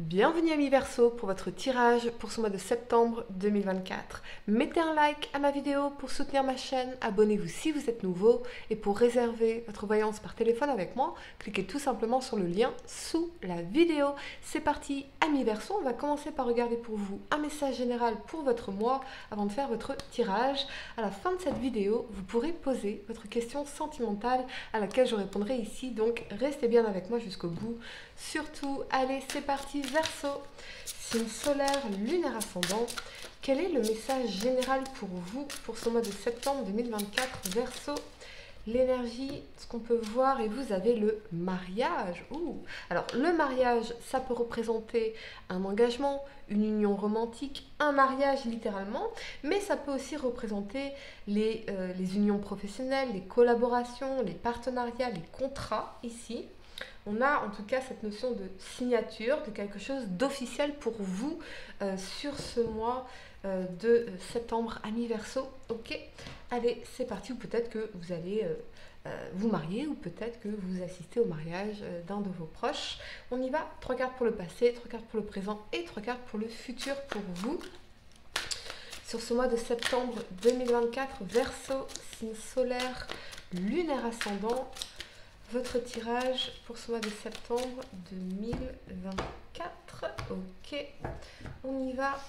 Bienvenue amis Verseau pour votre tirage pour ce mois de septembre 2024. Mettez un like à ma vidéo pour soutenir ma chaîne, abonnez-vous si vous êtes nouveau et pour réserver votre voyance par téléphone avec moi, cliquez tout simplement sur le lien sous la vidéo. C'est parti amis Verseau, on va commencer par regarder pour vous un message général pour votre mois avant de faire votre tirage. À la fin de cette vidéo, vous pourrez poser votre question sentimentale à laquelle je répondrai ici, donc restez bien avec moi jusqu'au bout. Surtout, allez, c'est parti, Verseau, signe solaire, lunaire ascendant. Quel est le message général pour vous pour ce mois de septembre 2024, Verseau? L'énergie, ce qu'on peut voir, et vous avez le mariage. Alors, le mariage, ça peut représenter un engagement, une union romantique, un mariage littéralement, mais ça peut aussi représenter les unions professionnelles, les collaborations, les partenariats, les contrats ici. On a en tout cas cette notion de signature, de quelque chose d'officiel pour vous sur ce mois de septembre, amis Verseau. Ok, allez, c'est parti. Ou peut-être que vous allez vous marier, ou peut-être que vous assistez au mariage d'un de vos proches. On y va, 3 cartes pour le passé, 3 cartes pour le présent et 3 cartes pour le futur pour vous. Sur ce mois de septembre 2024, Verseau, signe solaire, lunaire ascendant. Votre tirage pour ce mois de septembre 2024. Ok, on y va.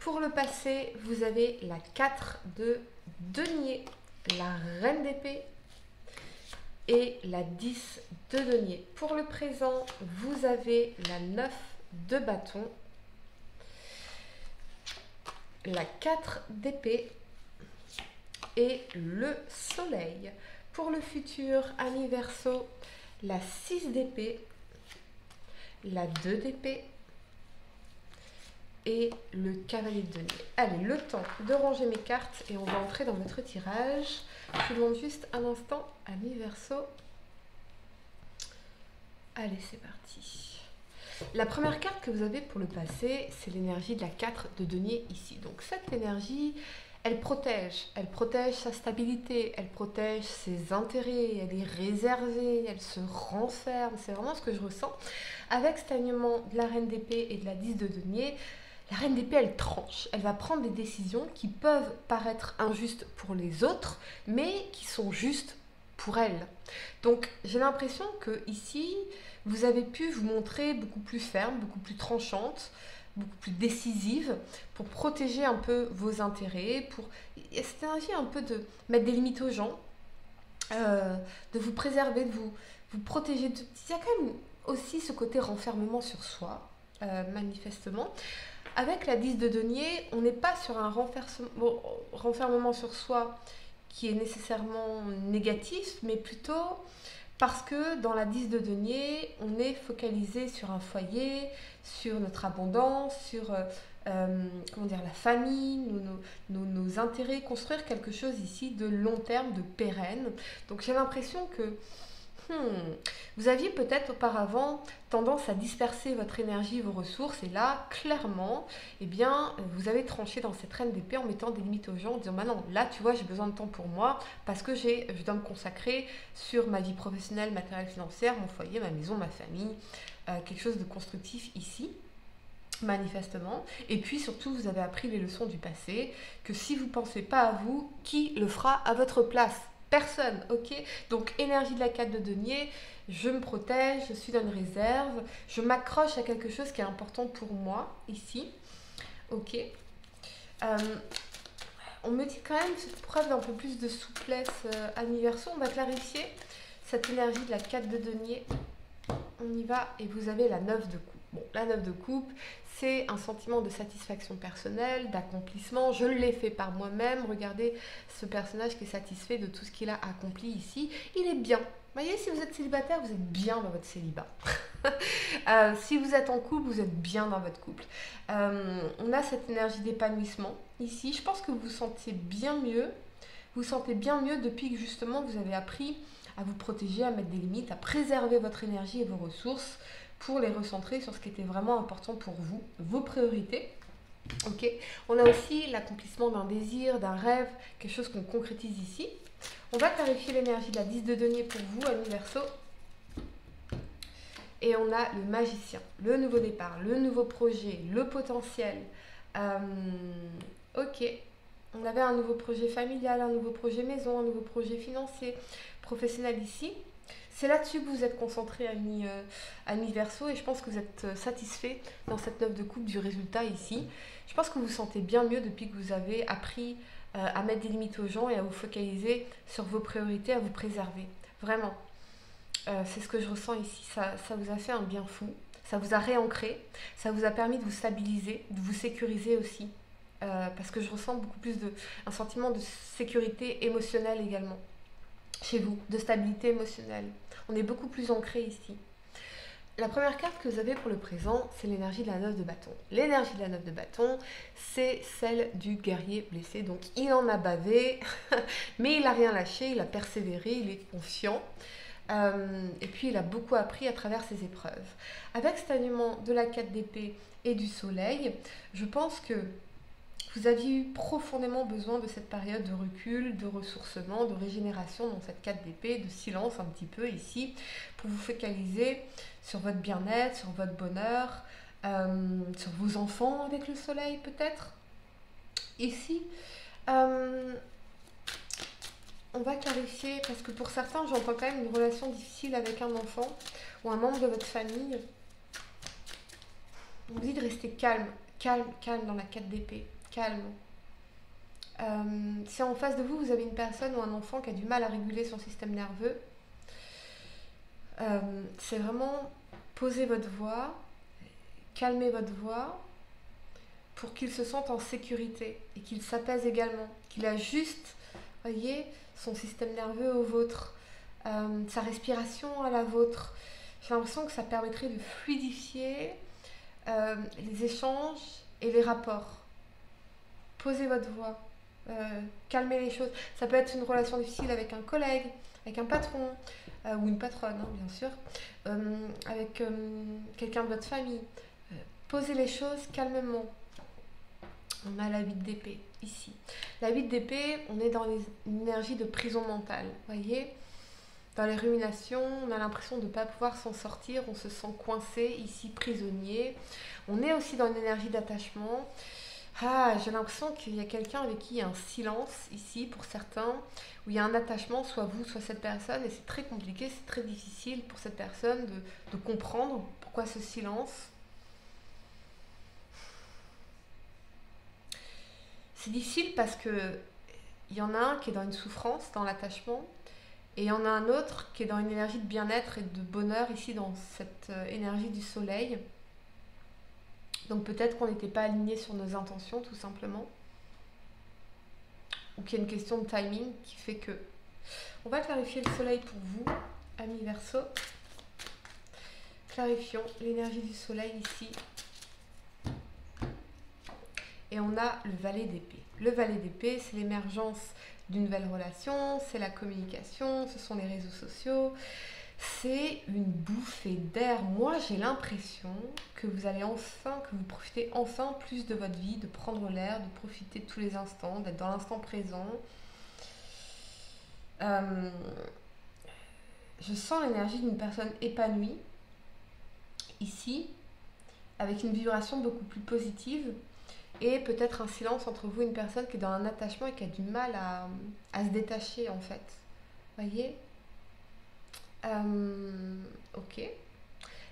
Pour le passé, vous avez la 4 de denier, la reine d'épée et la 10 de denier. Pour le présent, vous avez la 9 de bâton, la 4 d'épée et le soleil. Pour le futur, amis Verseau, la 6 d'épée, la 2 d'épée et le cavalier de denier. Allez, le temps de ranger mes cartes et on va entrer dans votre tirage. Je vous demande juste un instant, amis Verseau. Allez, c'est parti. La première carte que vous avez pour le passé, c'est l'énergie de la 4 de denier ici. Donc cette énergie, elle protège sa stabilité, elle protège ses intérêts, elle est réservée, elle se renferme, c'est vraiment ce que je ressens. Avec cet alignement de la reine d'épée et de la 10 de denier, la reine d'épée, elle tranche, elle va prendre des décisions qui peuvent paraître injustes pour les autres, mais qui sont justes pour elle. Donc j'ai l'impression que ici, vous avez pu vous montrer beaucoup plus ferme, beaucoup plus tranchante, beaucoup plus décisive pour protéger un peu vos intérêts, pour cette énergie un peu de mettre des limites aux gens, de vous préserver, de vous protéger. Il y a quand même aussi ce côté renfermement sur soi, manifestement. Avec la 10 de denier, on n'est pas sur un renfermement sur soi qui est nécessairement négatif, mais plutôt parce que dans la 10 de denier, on est focalisé sur un foyer, sur notre abondance, sur comment dire, la famille, nos intérêts, construire quelque chose ici de long terme, de pérenne. Donc j'ai l'impression que vous aviez peut-être auparavant tendance à disperser votre énergie, vos ressources, et là, clairement, eh bien, vous avez tranché dans cette reine d'épée en mettant des limites aux gens, en disant, bah non, là, tu vois, j'ai besoin de temps pour moi, parce que je dois me consacrer sur ma vie professionnelle, matérielle, financière, mon foyer, ma maison, ma famille, quelque chose de constructif ici, manifestement. Et puis surtout, vous avez appris les leçons du passé, que si vous ne pensez pas à vous, qui le fera à votre place? Personne, ok? Donc énergie de la 4 de denier, je me protège, je suis dans une réserve, je m'accroche à quelque chose qui est important pour moi ici, ok? On me dit quand même preuve d'un peu plus de souplesse amis Verseau. On va clarifier cette énergie de la 4 de denier. On y va et vous avez la 9 de coupe. Bon, la 9 de coupe, c'est un sentiment de satisfaction personnelle, d'accomplissement. Je l'ai fait par moi-même. Regardez ce personnage qui est satisfait de tout ce qu'il a accompli ici. Il est bien. Vous voyez, si vous êtes célibataire, vous êtes bien dans votre célibat. Si vous êtes en couple, vous êtes bien dans votre couple. On a cette énergie d'épanouissement ici. Je pense que vous vous sentez bien mieux. Vous vous sentez bien mieux depuis que justement vous avez appris à vous protéger, à mettre des limites, à préserver votre énergie et vos ressources pour les recentrer sur ce qui était vraiment important pour vous, vos priorités. Ok. On a aussi l'accomplissement d'un désir, d'un rêve, quelque chose qu'on concrétise ici. On va clarifier l'énergie de la 10 de denier pour vous, amis Verseau. Et on a le magicien, le nouveau départ, le nouveau projet, le potentiel. Euh, ok, on avait un nouveau projet familial, un nouveau projet maison, un nouveau projet financier, professionnel ici. C'est là-dessus que vous êtes concentré, ami Verseau, et je pense que vous êtes satisfait dans cette 9 de coupe du résultat ici. Je pense que vous vous sentez bien mieux depuis que vous avez appris à mettre des limites aux gens et à vous focaliser sur vos priorités, à vous préserver. Vraiment. C'est ce que je ressens ici. Ça vous a fait un bien fou. Ça vous a réancré. Ça vous a permis de vous stabiliser, de vous sécuriser aussi. Parce que je ressens beaucoup plus un sentiment de sécurité émotionnelle également. Chez vous, de stabilité émotionnelle. On est beaucoup plus ancré ici. La première carte que vous avez pour le présent, c'est l'énergie de la 9 de bâton. L'énergie de la 9 de bâton, c'est celle du guerrier blessé. Donc il en a bavé, mais il n'a rien lâché, il a persévéré, il est confiant. Et puis il a beaucoup appris à travers ses épreuves. Avec cet alignement de la 4 d'épée et du soleil, je pense que vous aviez eu profondément besoin de cette période de recul, de ressourcement, de régénération dans cette 4 d'épée, de silence un petit peu ici, pour vous focaliser sur votre bien-être, sur votre bonheur, sur vos enfants avec le soleil peut-être. Ici, on va clarifier, parce que pour certains, j'entends quand même une relation difficile avec un enfant ou un membre de votre famille. On vous dit de rester calme, calme, calme dans la 4 d'épée, calme. Si en face de vous, vous avez une personne ou un enfant qui a du mal à réguler son système nerveux, c'est vraiment poser votre voix, calmer votre voix pour qu'il se sente en sécurité et qu'il s'apaise également, qu'il ajuste, voyez, son système nerveux au vôtre, sa respiration à la vôtre. J'ai l'impression que ça permettrait de fluidifier les échanges et les rapports. Posez votre voix, calmez les choses. Ça peut être une relation difficile avec un collègue, avec un patron ou une patronne, hein, bien sûr, avec quelqu'un de votre famille. Posez les choses calmement. On a la 8 d'épée ici. La 8 d'épée, on est dans une énergie de prison mentale. Voyez, dans les ruminations, on a l'impression de ne pas pouvoir s'en sortir. On se sent coincé ici, prisonnier. On est aussi dans une énergie d'attachement. J'ai l'impression qu'il y a quelqu'un avec qui il y a un silence ici pour certains, où il y a un attachement, soit vous, soit cette personne. Et c'est très compliqué, c'est très difficile pour cette personne de comprendre pourquoi ce silence. C'est difficile parce que il y en a un qui est dans une souffrance, dans l'attachement, et il y en a un autre qui est dans une énergie de bien-être et de bonheur, ici dans cette énergie du soleil. Donc peut-être qu'on n'était pas aligné sur nos intentions, tout simplement. Ou qu'il y a une question de timing qui fait que... On va clarifier le soleil pour vous, amis Verseau. Clarifions l'énergie du soleil ici. Et on a le valet d'épée. Le valet d'épée, c'est l'émergence d'une nouvelle relation, c'est la communication, ce sont les réseaux sociaux. C'est une bouffée d'air. Moi, j'ai l'impression que vous allez enfin, que vous profitez enfin plus de votre vie, de prendre l'air, de profiter de tous les instants, d'être dans l'instant présent. Je sens l'énergie d'une personne épanouie, ici, avec une vibration beaucoup plus positive. Et peut-être un silence entre vous et une personne qui est dans un attachement et qui a du mal à se détacher, en fait. Voyez ? Ok.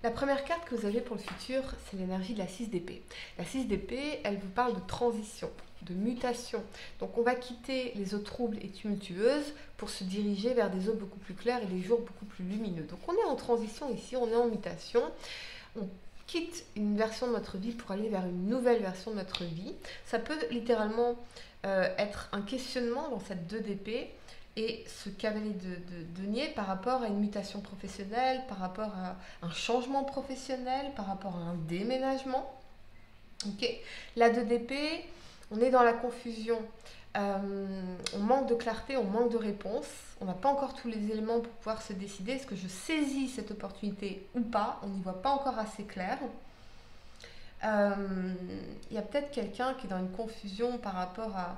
La première carte que vous avez pour le futur, c'est l'énergie de la 6 d'épée. La 6 d'épée, elle vous parle de transition, de mutation. Donc on va quitter les eaux troubles et tumultueuses pour se diriger vers des eaux beaucoup plus claires et des jours beaucoup plus lumineux. Donc on est en transition ici, on est en mutation. On quitte une version de notre vie pour aller vers une nouvelle version de notre vie. Ça peut littéralement être un questionnement dans cette 2 d'épée et ce cavalier de denier par rapport à une mutation professionnelle, par rapport à un changement professionnel, par rapport à un déménagement. Okay. La 2 d'épée, on est dans la confusion. On manque de clarté, on manque de réponse. On n'a pas encore tous les éléments pour pouvoir se décider. Est-ce que je saisis cette opportunité ou pas? On n'y voit pas encore assez clair. Il y a peut-être quelqu'un qui est dans une confusion par rapport à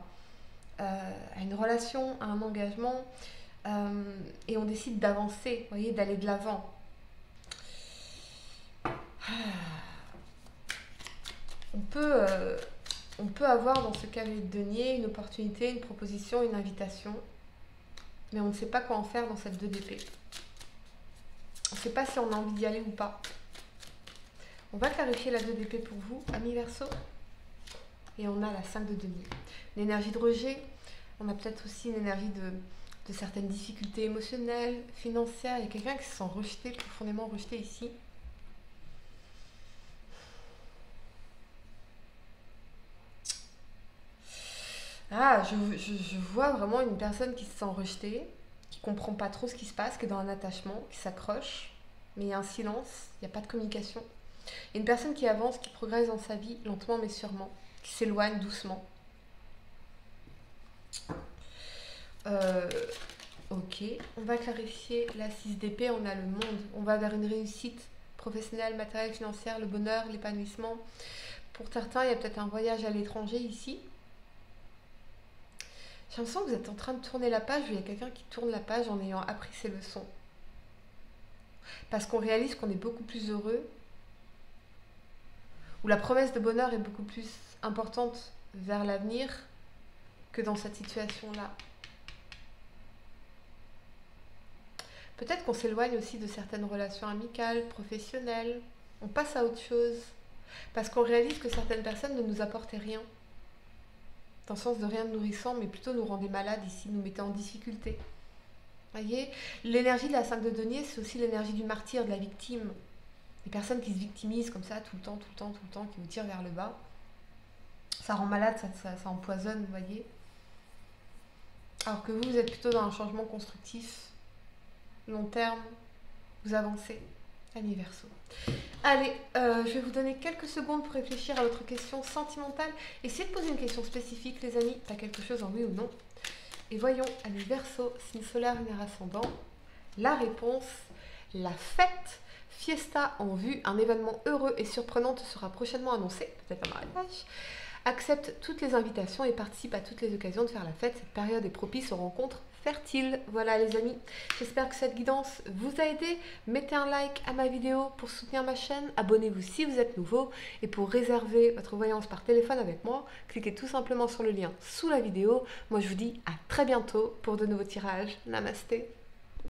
une relation, à un engagement, et on décide d'avancer, voyez, d'aller de l'avant. On peut avoir dans ce cavalier de denier une opportunité, une proposition, une invitation, mais on ne sait pas quoi en faire dans cette 2 d'épée. On ne sait pas si on a envie d'y aller ou pas. On va clarifier la 2 d'épée pour vous, amis Verseau. Et on a la 5 de denier. L'énergie de rejet, on a peut-être aussi une énergie de certaines difficultés émotionnelles, financières. Il y a quelqu'un qui se sent rejeté, profondément rejeté ici. Ah, je vois vraiment une personne qui se sent rejetée, qui comprend pas trop ce qui se passe, qui est dans un attachement, qui s'accroche, mais il y a un silence, il n'y a pas de communication. Il y a une personne qui avance, qui progresse dans sa vie, lentement mais sûrement, qui s'éloigne doucement. Ok, on va clarifier la 6 d'épée, on a le monde, on va vers une réussite professionnelle, matérielle, financière, le bonheur, l'épanouissement. Pour certains, il y a peut-être un voyage à l'étranger ici. J'ai l'impression que vous êtes en train de tourner la page, il y a quelqu'un qui tourne la page en ayant appris ses leçons. Parce qu'on réalise qu'on est beaucoup plus heureux, où la promesse de bonheur est beaucoup plus importante vers l'avenir que dans cette situation-là. Peut-être qu'on s'éloigne aussi de certaines relations amicales, professionnelles. On passe à autre chose. Parce qu'on réalise que certaines personnes ne nous apportaient rien. Dans le sens de rien de nourrissant, mais plutôt nous rendaient malades ici, nous mettaient en difficulté. Vous voyez, l'énergie de la 5 de denier, c'est aussi l'énergie du martyr, de la victime. Les personnes qui se victimisent comme ça tout le temps, qui vous tirent vers le bas. Ça rend malade, ça empoisonne, vous voyez. Alors que vous êtes plutôt dans un changement constructif, long terme, vous avancez, amis Verseau. Allez, je vais vous donner quelques secondes pour réfléchir à votre question sentimentale. Essayez de poser une question spécifique, les amis, pas quelque chose en oui ou non. Et voyons, amis Verseau, signe solaire, lunaire ascendant, la réponse, la fête, fiesta en vue, un événement heureux et surprenant te sera prochainement annoncé, peut-être un mariage. Accepte toutes les invitations et participe à toutes les occasions de faire la fête. Cette période est propice aux rencontres fertiles. Voilà les amis, j'espère que cette guidance vous a aidé. Mettez un like à ma vidéo pour soutenir ma chaîne. Abonnez-vous si vous êtes nouveau. Et pour réserver votre voyance par téléphone avec moi, cliquez tout simplement sur le lien sous la vidéo. Moi je vous dis à très bientôt pour de nouveaux tirages. Namasté.